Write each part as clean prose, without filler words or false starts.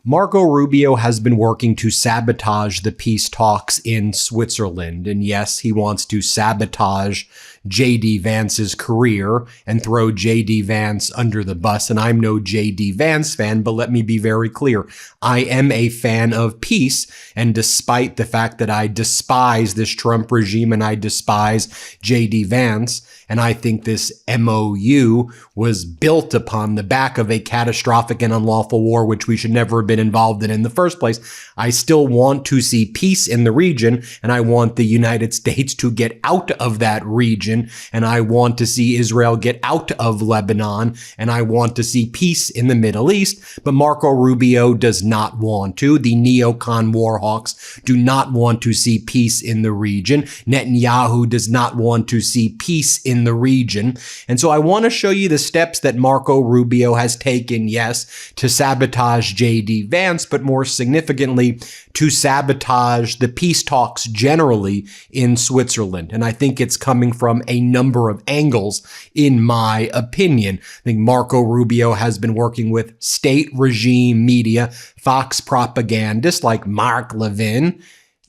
Marco Rubio has been working to sabotage the peace talks in Switzerland. And yes, he wants to sabotage J.D. Vance's career and throw J.D. Vance under the bus. And I'm no J.D. Vance fan, but let me be very clear. I am a fan of peace. And despite the fact that I despise this Trump regime and I despise J.D. Vance, and I think this MOU was built upon the back of a catastrophic and unlawful war, which we should never have been involved in the first place. I still want to see peace in the region, and I want the United States to get out of that region, and I want to see Israel get out of Lebanon, and I want to see peace in the Middle East. But Marco Rubio does not want to. The neocon warhawks do not want to see peace in the region. Netanyahu does not want to see peace in the region. And so I want to show you the steps that Marco Rubio has taken, yes, to sabotage J.D. Vance, but more significantly, to sabotage the peace talks generally in Switzerland. And I think it's coming from a number of angles, in my opinion. I think Marco Rubio has been working with state regime media, Fox propagandists like Mark Levin,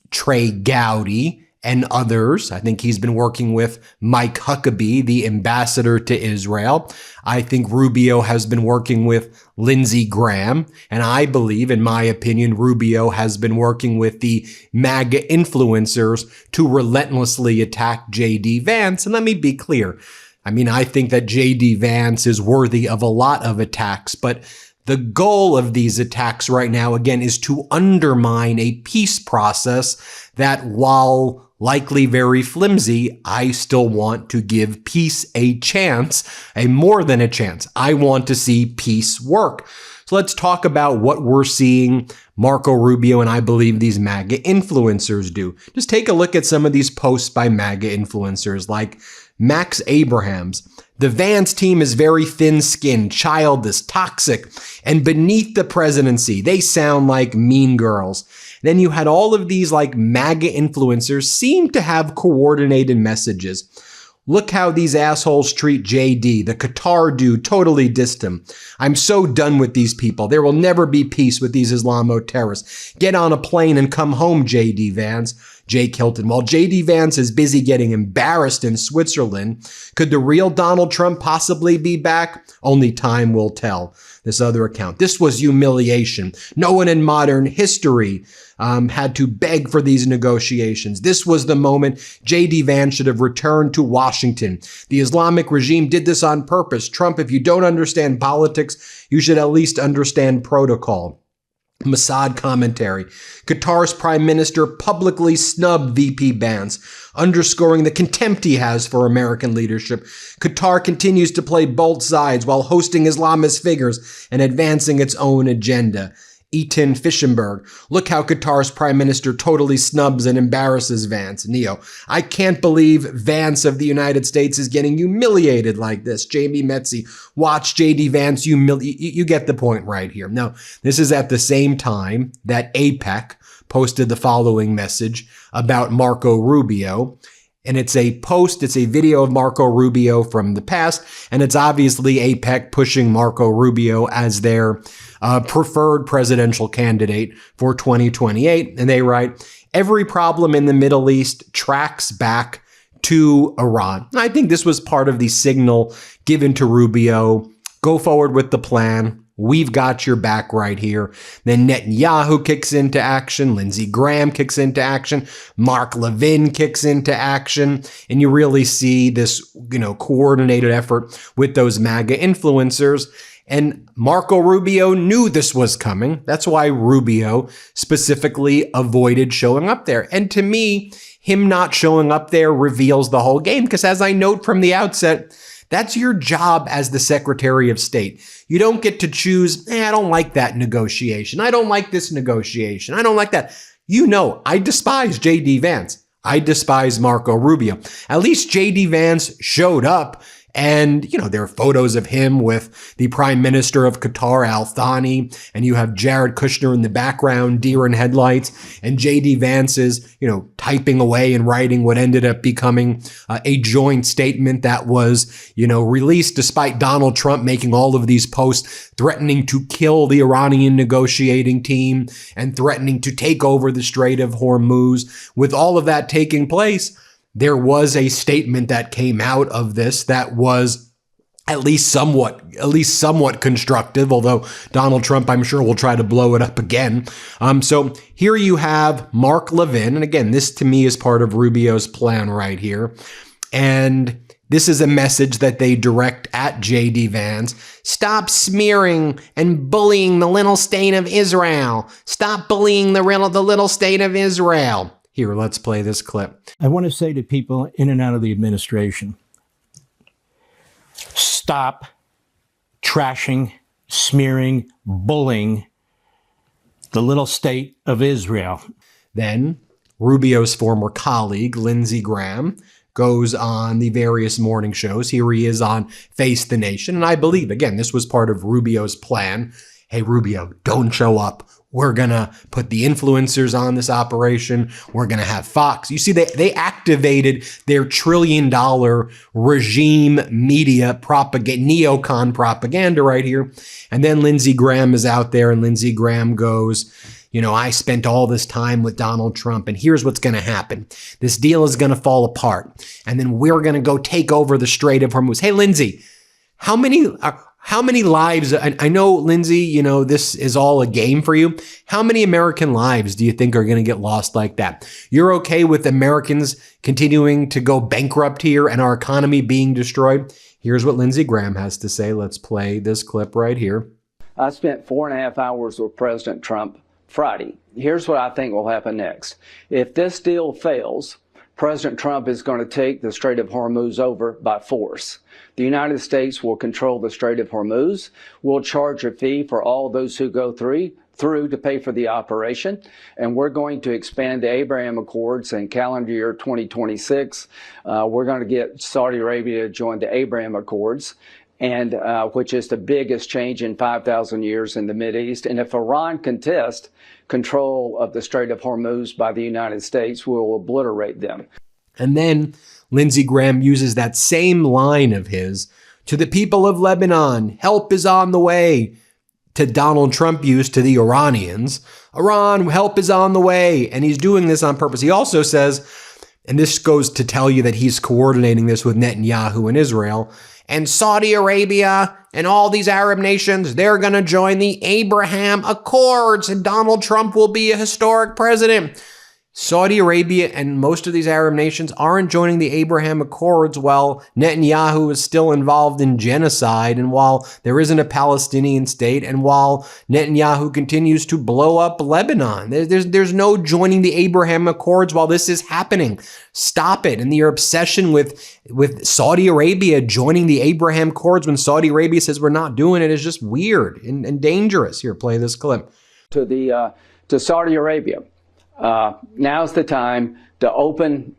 Trey Gowdy, and others. I think he's been working with Mike Huckabee, the ambassador to Israel. I think Rubio has been working with Lindsey Graham. And I believe, in my opinion, Rubio has been working with the MAGA influencers to relentlessly attack J.D. Vance. And let me be clear. I think that J.D. Vance is worthy of a lot of attacks, but the goal of these attacks right now, again, is to undermine a peace process that, while likely very flimsy, I still want to give peace a chance, a more than a chance. I want to see peace work. So let's talk about what we're seeing Marco Rubio and I believe these MAGA influencers do. Just take a look at some of these posts by MAGA influencers like Max Abrahams. The Vance team is very thin-skinned, childish, toxic, and beneath the presidency. They sound like mean girls. Then you had all of these like MAGA influencers seem to have coordinated messages. Look how these assholes treat JD, the Qatar dude, totally dissed him. I'm so done with these people. There will never be peace with these Islamo-terrorists. Get on a plane and come home, JD Vance. Jake Hilton. While J.D. Vance is busy getting embarrassed in Switzerland, could the real Donald Trump possibly be back? Only time will tell. This other account. This was humiliation. No one in modern history had to beg for these negotiations. This was the moment J.D. Vance should have returned to Washington. The Islamic regime did this on purpose. Trump, if you don't understand politics, you should at least understand protocol. Mossad commentary. Qatar's prime minister publicly snubbed VP Vance, underscoring the contempt he has for American leadership. Qatar continues to play both sides while hosting Islamist figures and advancing its own agenda. Eaton Fischenberg. Look how Qatar's prime minister totally snubs and embarrasses Vance. Neo. I can't believe Vance of the United States is getting humiliated like this. Jamie Metzi. Watch J.D. Vance you get the point right here. Now, this is at the same time that APEC posted the following message about Marco Rubio. And it's a video of Marco Rubio from the past, and it's obviously APEC pushing Marco Rubio as their preferred presidential candidate for 2028. And they write, every problem in the Middle East tracks back to Iran. I think this was part of the signal given to Rubio. Go forward with the plan. We've got your back right here. Then Netanyahu kicks into action. Lindsey Graham kicks into action. Mark Levin kicks into action. And you really see this, coordinated effort with those MAGA influencers. And Marco Rubio knew this was coming. That's why Rubio specifically avoided showing up there. And to me, him not showing up there reveals the whole game. Because as I note from the outset, that's your job as the Secretary of State. You don't get to choose, I don't like that negotiation. I don't like this negotiation. I don't like that. I despise J.D. Vance. I despise Marco Rubio. At least J.D. Vance showed up And, there are photos of him with the Prime Minister of Qatar, Al Thani, and you have Jared Kushner in the background, deer in headlights, and J.D. Vance is, typing away and writing what ended up becoming a joint statement that was, released despite Donald Trump making all of these posts threatening to kill the Iranian negotiating team and threatening to take over the Strait of Hormuz. With all of that taking place, there was a statement that came out of this that was at least somewhat constructive, although Donald Trump, I'm sure, will try to blow it up again. So here you have Mark Levin, and again, this to me is part of Rubio's plan right here. And this is a message that they direct at J.D. Vance. Stop smearing and bullying the little state of Israel. Stop bullying the little state of Israel. Here, let's play this clip. I want to say to people in and out of the administration, stop trashing, smearing, bullying the little state of Israel. Then Rubio's former colleague, Lindsey Graham, goes on the various morning shows. Here he is on Face the Nation. And I believe, again, this was part of Rubio's plan. Hey, Rubio, don't show up. We're going to put the influencers on this operation. We're going to have Fox. You see, they activated their $1 trillion regime media neocon propaganda right here. And then Lindsey Graham is out there, and Lindsey Graham goes, I spent all this time with Donald Trump, and here's what's going to happen. This deal is going to fall apart, and then we're going to go take over the Strait of Hormuz. Hey, Lindsey, how many lives, I know, Lindsey, this is all a game for you. How many American lives do you think are going to get lost like that? You're okay with Americans continuing to go bankrupt here and our economy being destroyed? Here's what Lindsey Graham has to say. Let's play this clip right here. I spent 4.5 hours with President Trump Friday. Here's what I think will happen next. If this deal fails, President Trump is going to take the Strait of Hormuz over by force. The United States will control the Strait of Hormuz. We'll charge a fee for all those who go through to pay for the operation. And we're going to expand the Abraham Accords in calendar year 2026. We're going to get Saudi Arabia to join the Abraham Accords, and which is the biggest change in 5,000 years in the Mideast. And if Iran contests control of the Strait of Hormuz by the United States, we'll obliterate them. And then Lindsey Graham uses that same line of his to the people of Lebanon. Help is on the way. To Donald Trump used to the Iranians. Iran, help is on the way. And he's doing this on purpose. He also says, and this goes to tell you that he's coordinating this with Netanyahu and Israel, and Saudi Arabia and all these Arab nations, they're going to join the Abraham Accords, and Donald Trump will be a historic president. Saudi Arabia and most of these Arab nations aren't joining the Abraham Accords while Netanyahu is still involved in genocide, and while there isn't a Palestinian state, and while Netanyahu continues to blow up Lebanon. There's no joining the Abraham Accords while this is happening. Stop it. And your obsession with Saudi Arabia joining the Abraham Accords when Saudi Arabia says we're not doing it is just weird and dangerous. Here, play this clip. To Saudi Arabia. Now's the time to open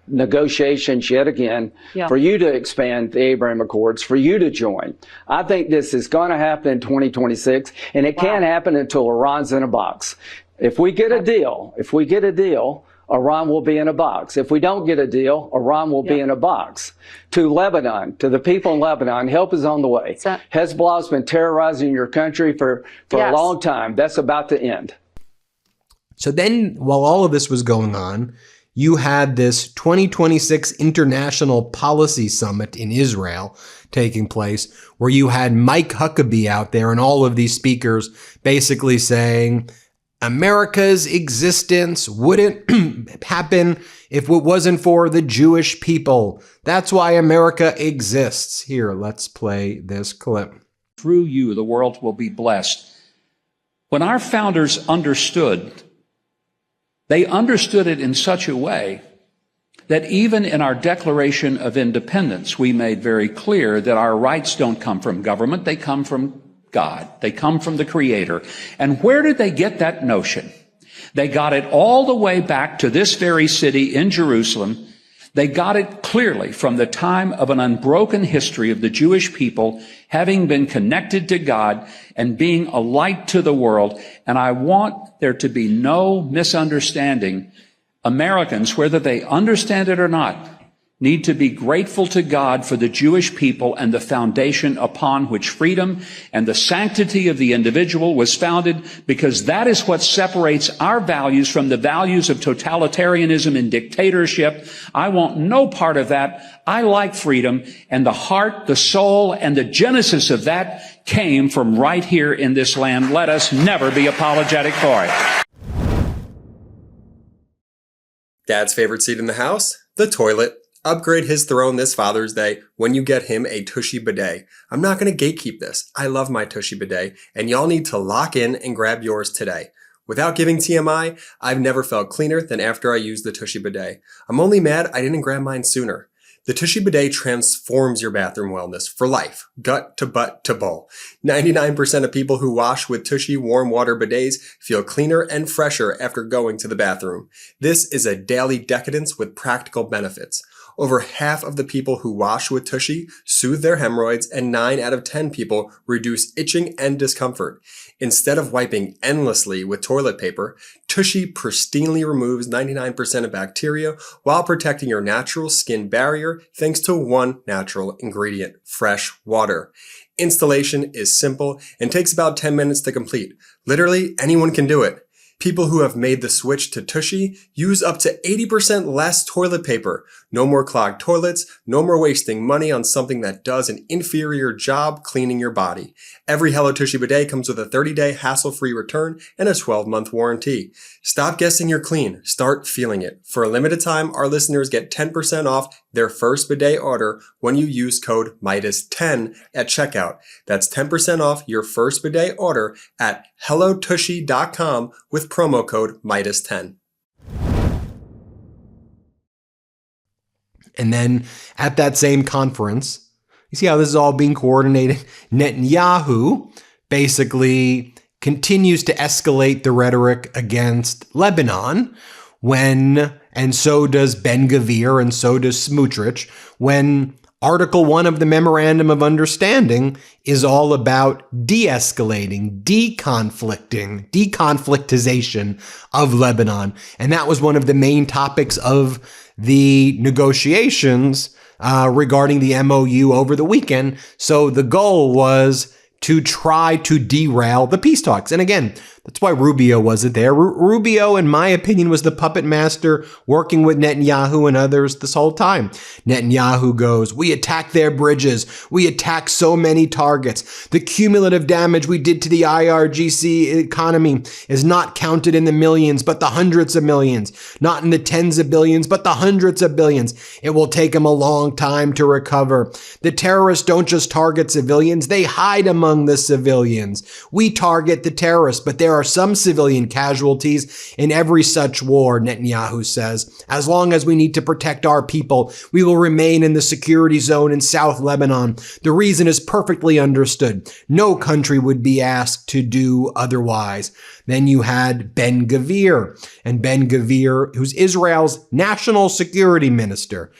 negotiations yet again for you to expand the Abraham Accords, for you to join. I think this is going to happen in 2026, and it can't happen until Iran's in a box. If we get a deal, Iran will be in a box. If we don't get a deal, Iran will be in a box. To Lebanon, to the people in Lebanon, help is on the way. Hezbollah's been terrorizing your country for a long time. That's about to end. So then, while all of this was going on, you had this 2026 International Policy Summit in Israel taking place, where you had Mike Huckabee out there and all of these speakers basically saying America's existence wouldn't happen if it wasn't for the Jewish people. That's why America exists. Here, let's play this clip. Through you, the world will be blessed. When our founders understood, they understood it in such a way that even in our Declaration of Independence, we made very clear that our rights don't come from government, they come from God. They come from the Creator. And where did they get that notion? They got it all the way back to this very city in Jerusalem. They got it clearly from the time of an unbroken history of the Jewish people having been connected to God and being a light to the world. And I want there to be no misunderstanding. Americans, whether they understand it or not, need to be grateful to God for the Jewish people and the foundation upon which freedom and the sanctity of the individual was founded, because that is what separates our values from the values of totalitarianism and dictatorship. I want no part of that. I like freedom, and the heart, the soul, and the genesis of that came from right here in this land. Let us never be apologetic for it. Dad's favorite seat in the house? The toilet. Upgrade his throne this Father's Day when you get him a Tushy bidet. I'm not going to gatekeep this. I love my Tushy bidet, and y'all need to lock in and grab yours today. Without giving TMI, I've never felt cleaner than after I used the Tushy bidet. I'm only mad I didn't grab mine sooner. The Tushy bidet transforms your bathroom wellness for life, gut to butt to bowl. 99% of people who wash with Tushy warm water bidets feel cleaner and fresher after going to the bathroom. This is a daily decadence with practical benefits. Over half of the people who wash with Tushy soothe their hemorrhoids, and 9 out of 10 people reduce itching and discomfort. Instead of wiping endlessly with toilet paper, Tushy pristinely removes 99% of bacteria while protecting your natural skin barrier thanks to one natural ingredient, fresh water. Installation is simple and takes about 10 minutes to complete. Literally, anyone can do it. People who have made the switch to Tushy use up to 80% less toilet paper. No more clogged toilets, no more wasting money on something that does an inferior job cleaning your body. Every Hello Tushy bidet comes with a 30-day hassle-free return and a 12-month warranty. Stop guessing you're clean. Start feeling it. For a limited time, our listeners get 10% off their first bidet order when you use code MeidasTouch at checkout. That's 10% off your first bidet order at hellotushy.com with promo code MeidasTouch. And then at that same conference, you see how this is all being coordinated? Netanyahu basically continues to escalate the rhetoric against Lebanon and so does Ben Gvir and so does Smotrich, when Article 1 of the Memorandum of Understanding is all about de-escalating, deconflictization of Lebanon. And that was one of the main topics of the negotiations regarding the MOU over the weekend. So the goal was to try to derail the peace talks. And again, that's why Rubio wasn't there. Rubio, in my opinion, was the puppet master working with Netanyahu and others this whole time. Netanyahu goes, we attacked their bridges. We attacked so many targets. The cumulative damage we did to the IRGC economy is not counted in the millions, but the hundreds of millions. Not in the tens of billions, but the hundreds of billions. It will take them a long time to recover. The terrorists don't just target civilians. They hide among the civilians. We target the terrorists, but there are some civilian casualties in every such war, Netanyahu says. As long as we need to protect our people, we will remain in the security zone in South Lebanon. The reason is perfectly understood. No country would be asked to do otherwise. Then you had Ben Gvir, and Ben Gvir, who's Israel's national security minister,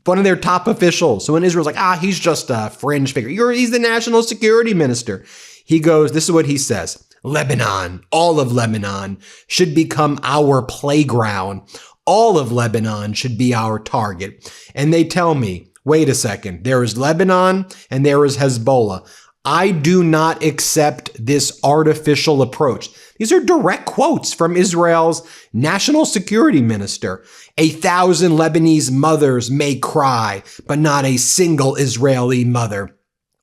one of their top officials. So when Israel's like, he's just a fringe figure. He's the national security minister. He goes, this is what he says. Lebanon, all of Lebanon should become our playground. All of Lebanon should be our target. And they tell me, wait a second, there is Lebanon and there is Hezbollah. I do not accept this artificial approach. These are direct quotes from Israel's national security minister. 1,000 Lebanese mothers may cry, but not a single Israeli mother.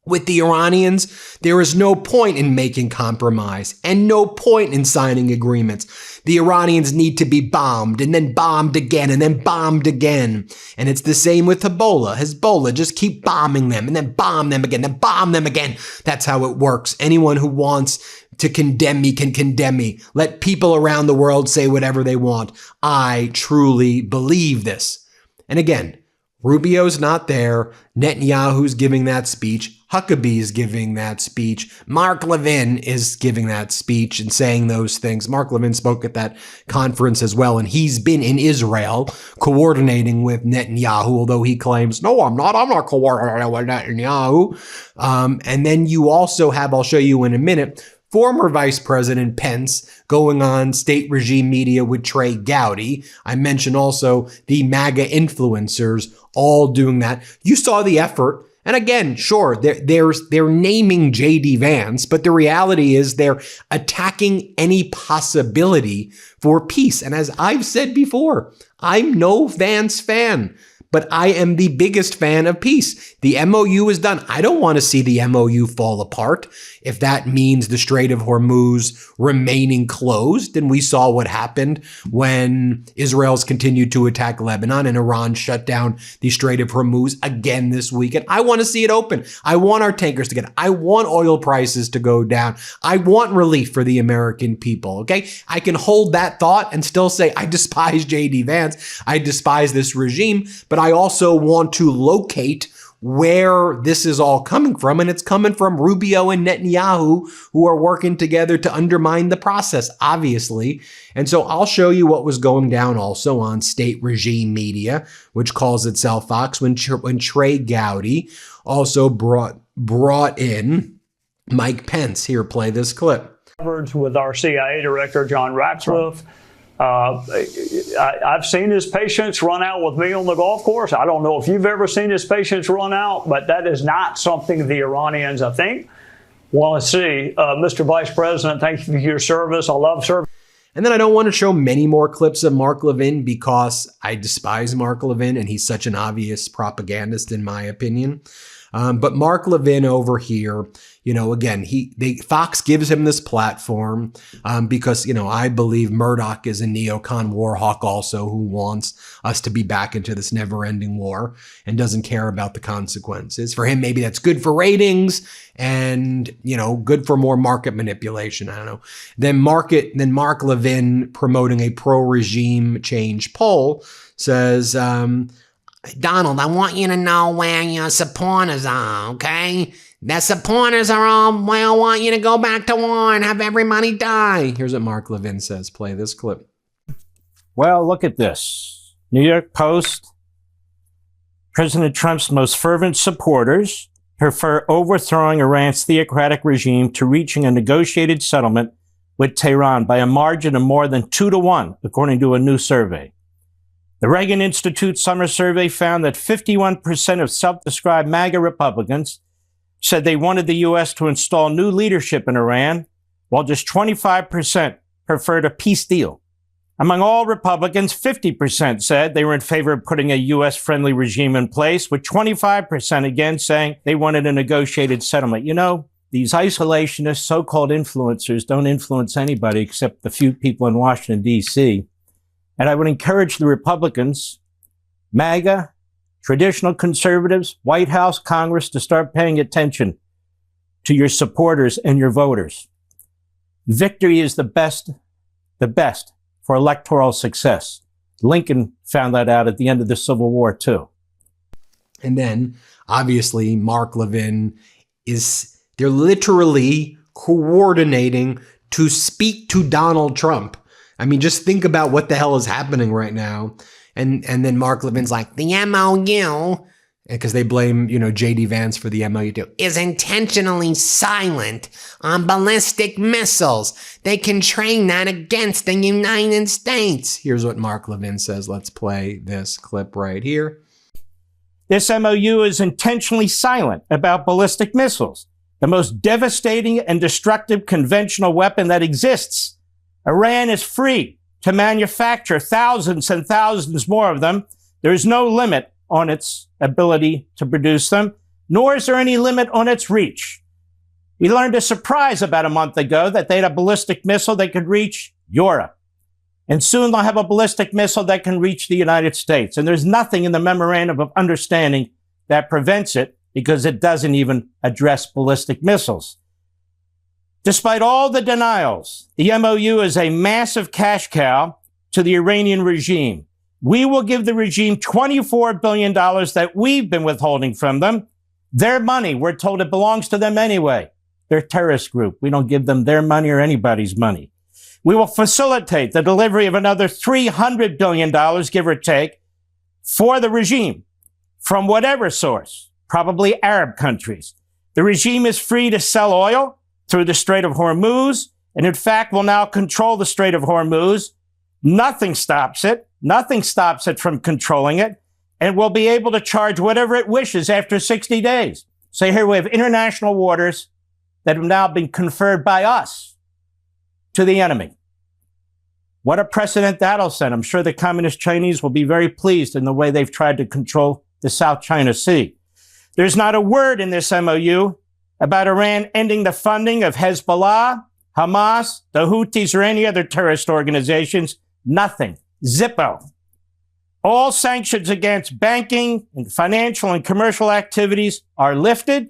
With the Iranians, there is no point in making compromise and no point in signing agreements. The Iranians need to be bombed and then bombed again and then bombed again. And it's the same with Hezbollah. Just keep bombing them and then bomb them again, then bomb them again. That's how it works. Anyone who wants to condemn me can condemn me. Let people around the world say whatever they want. I truly believe this. And again, Rubio's not there. Netanyahu's giving that speech. Huckabee's giving that speech. Mark Levin is giving that speech and saying those things. Mark Levin spoke at that conference as well, and he's been in Israel coordinating with Netanyahu, although he claims, no, I'm not coordinating with Netanyahu. And then you also have, I'll show you in a minute, former Vice President Pence going on state regime media with Trey Gowdy. I mentioned also the MAGA influencers all doing that. You saw the effort. And again, sure, they're naming J.D. Vance, but the reality is they're attacking any possibility for peace. And as I've said before, I'm no Vance fan, but I am the biggest fan of peace. The MOU is done. I don't want to see the MOU fall apart. If that means the Strait of Hormuz remaining closed, and we saw what happened when Israel's continued to attack Lebanon and Iran shut down the Strait of Hormuz again this weekend. I want to see it open. I want our tankers to get, I want oil prices to go down. I want relief for the American people. Okay. I can hold that thought and still say, I despise J.D. Vance. I despise this regime, but I also want to locate where this is all coming from. And it's coming from Rubio and Netanyahu, who are working together to undermine the process, obviously. And so I'll show you what was going down also on state regime media, which calls itself Fox, when Trey Gowdy also brought in Mike Pence. Here, play this clip. With our CIA director, John Ratcliffe. I've seen his patients run out with me on the golf course. I don't know if you've ever seen his patients run out, but that is not something the Iranians, I think, want to see. Mr. Vice President, thank you for your service. I love service. And then I don't want to show many more clips of Mark Levin because I despise Mark Levin and he's such an obvious propagandist in my opinion. But Mark Levin over here, you know, again, Fox gives him this platform because, you know, I believe Murdoch is a neocon war hawk also who wants us to be back into this never-ending war and doesn't care about the consequences. For him, maybe that's good for ratings and, you know, good for more market manipulation. I don't know. Then Mark Levin promoting a pro-regime change poll says, Donald, I want you to know where your supporters are, okay? The supporters are all, well, I want you to go back to war and have everybody die. Here's what Mark Levin says. Play this clip. Well, look at this. New York Post. President Trump's most fervent supporters prefer overthrowing Iran's theocratic regime to reaching a negotiated settlement with Tehran by a margin of more than 2-1, according to a new survey. The Reagan Institute summer survey found that 51% of self-described MAGA Republicans said they wanted the U.S. to install new leadership in Iran, while just 25% preferred a peace deal. Among all Republicans, 50% said they were in favor of putting a U.S.-friendly regime in place, with 25% again saying they wanted a negotiated settlement. You know, these isolationist so-called influencers don't influence anybody except the few people in Washington, D.C., and I would encourage the Republicans, MAGA, traditional conservatives, White House, Congress to start paying attention to your supporters and your voters. Victory is the best for electoral success. Lincoln found that out at the end of the Civil War, too. And then, obviously, Mark Levin they're literally coordinating to speak to Donald Trump. I mean, just think about what the hell is happening right now. And then Mark Levin's like, the MOU, because they blame, you know, J.D. Vance for the MOU, is intentionally silent on ballistic missiles. They can train that against the United States. Here's what Mark Levin says. Let's play this clip right here. This MOU is intentionally silent about ballistic missiles, the most devastating and destructive conventional weapon that exists. Iran is free to manufacture thousands and thousands more of them. There is no limit on its ability to produce them, nor is there any limit on its reach. We learned a surprise about a month ago that they had a ballistic missile that could reach Europe. And soon they'll have a ballistic missile that can reach the United States. And there's nothing in the memorandum of understanding that prevents it because it doesn't even address ballistic missiles. Despite all the denials, the MOU is a massive cash cow to the Iranian regime. We will give the regime $24 billion that we've been withholding from them. Their money, we're told it belongs to them anyway. They're a terrorist group. We don't give them their money or anybody's money. We will facilitate the delivery of another $300 billion, give or take, for the regime from whatever source, probably Arab countries. The regime is free to sell oil through the Strait of Hormuz, and in fact will now control the Strait of Hormuz. Nothing stops it. Nothing stops it from controlling it, and will be able to charge whatever it wishes after 60 days. So here we have international waters that have now been conferred by us to the enemy. What a precedent that'll set. I'm sure the communist Chinese will be very pleased in the way they've tried to control the South China Sea. There's not a word in this MOU about Iran ending the funding of Hezbollah, Hamas, the Houthis, or any other terrorist organizations. Nothing. Zippo. All sanctions against banking and financial and commercial activities are lifted.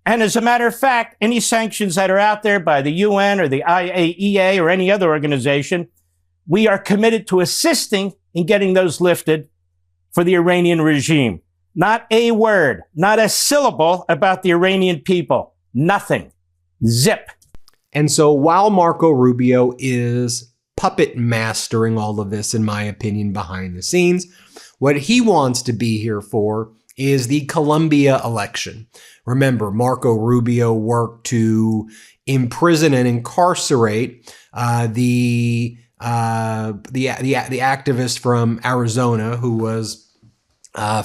And as a matter of fact, any sanctions that are out there by the UN or the IAEA or any other organization, we are committed to assisting in getting those lifted for the Iranian regime. Not a word, not a syllable about the Iranian people. Nothing. Zip. And so while Marco Rubio is puppet mastering all of this, in my opinion, behind the scenes, what he wants to be here for is the Colombia election. Remember, Marco Rubio worked to imprison and incarcerate the activist from Arizona who was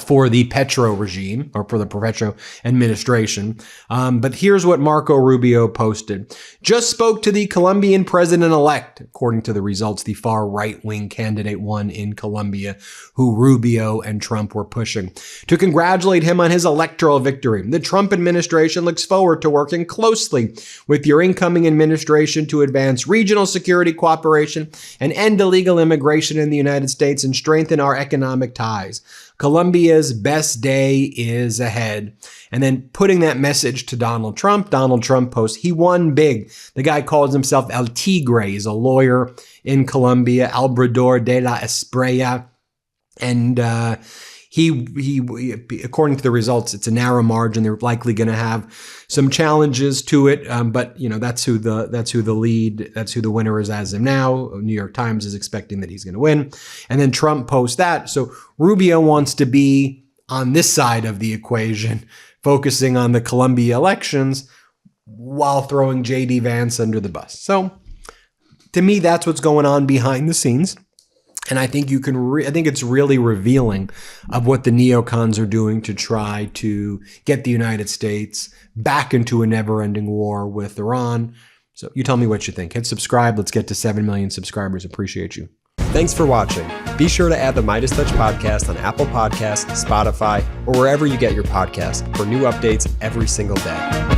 for the Petro regime, or for the Petro administration. But here's what Marco Rubio posted. Just spoke to the Colombian president-elect. According to the results, the far right-wing candidate won in Colombia, who Rubio and Trump were pushing, to congratulate him on his electoral victory. The Trump administration looks forward to working closely with your incoming administration to advance regional security cooperation and end illegal immigration in the United States and strengthen our economic ties. Colombia's best day is ahead. And then putting that message to Donald Trump posts, he won big. The guy calls himself El Tigre. He's a lawyer in Colombia, Albrador de la Espriella. And he, according to the results, it's a narrow margin. They're likely going to have some challenges to it. But you know, that's who the winner is as of now. New York Times is expecting that he's going to win. And then Trump posts that. So Rubio wants to be on this side of the equation, focusing on the Colombia elections while throwing J.D. Vance under the bus. So to me, that's what's going on behind the scenes. And I think I think it's really revealing of what the neocons are doing to try to get the United States back into a never-ending war with Iran. So you tell me what you think. Hit subscribe. Let's get to 7 million subscribers. Appreciate you. Thanks for watching. Be sure to add the MeidasTouch podcast on Apple Podcasts, Spotify, or wherever you get your podcasts for new updates every single day.